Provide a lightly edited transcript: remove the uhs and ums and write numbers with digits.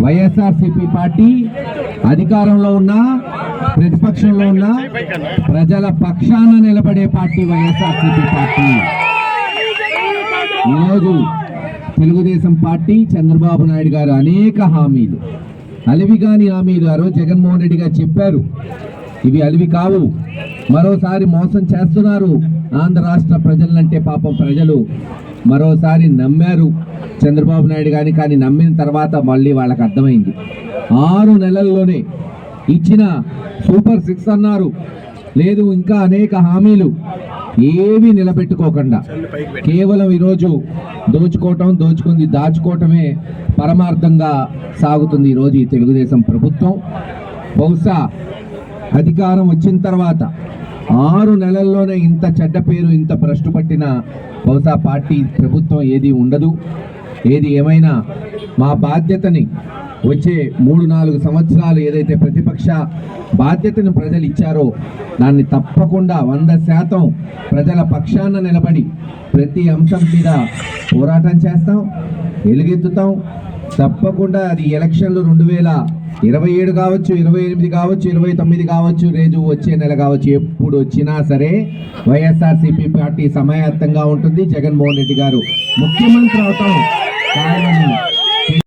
YSRCP party అధికారంలో ఉన్న ప్రతిపక్షంలో ఉన్న ప్రజల పక్షాన నిలబడే పార్టీ వైఎస్ఆర్సీపీ పార్టీ. ఈరోజు తెలుగుదేశం పార్టీ చంద్రబాబు నాయుడు గారు అనేక హామీలు, అలివిగాని హామీలు ఆ రోజు జగన్మోహన్ రెడ్డి గారు చెప్పారు. ఇవి అలివి కావు, మరోసారి మోసం చేస్తున్నారు ఆంధ్ర రాష్ట్ర ప్రజలంటే. పాపం ప్రజలు మరోసారి నమ్మారు చంద్రబాబు నాయుడు గారిని. కానీ నమ్మిన తర్వాత మళ్ళీ వాళ్ళకి అర్థమైంది. 6 నెలల్లోనే ఇచ్చిన సూపర్ 6 అన్నారు, లేదు ఇంకా అనేక హామీలు ఏవి నిలబెట్టుకోకుండా కేవలం ఈరోజు దోచుకుంది దాచుకోవటమే పరమార్థంగా సాగుతుంది ఈరోజు ఈ తెలుగుదేశం ప్రభుత్వం. బహుశా అధికారం వచ్చిన తర్వాత 6 నెలల్లోనే ఇంత చెడ్డ పేరు, ఇంత భ్రష్టు పట్టిన బహుశా పార్టీ ప్రభుత్వం ఏది ఉండదు. ఏది ఏమైనా మా బాధ్యతని వచ్చే 3-4 సంవత్సరాలు ఏదైతే ప్రతిపక్ష బాధ్యతను ప్రజలు ఇచ్చారో దాన్ని తప్పకుండా 100% ప్రజల పక్షాన నిలబడి ప్రతి అంశం మీద పోరాటం చేస్తాం, ఎలుగెత్తుతాం. తప్పకుండా అది ఎలక్షన్లు 2027 కావచ్చు, 28 కావచ్చు, 29 కావచ్చు, రేపు వచ్చే నెల కావచ్చు, ఎప్పుడు వచ్చినా సరే వైఎస్ఆర్సీపీ పార్టీ సమాయత్తంగా ఉంటుంది. జగన్మోహన్ రెడ్డి గారు ముఖ్యమంత్రి అవుతాం ఖాయమని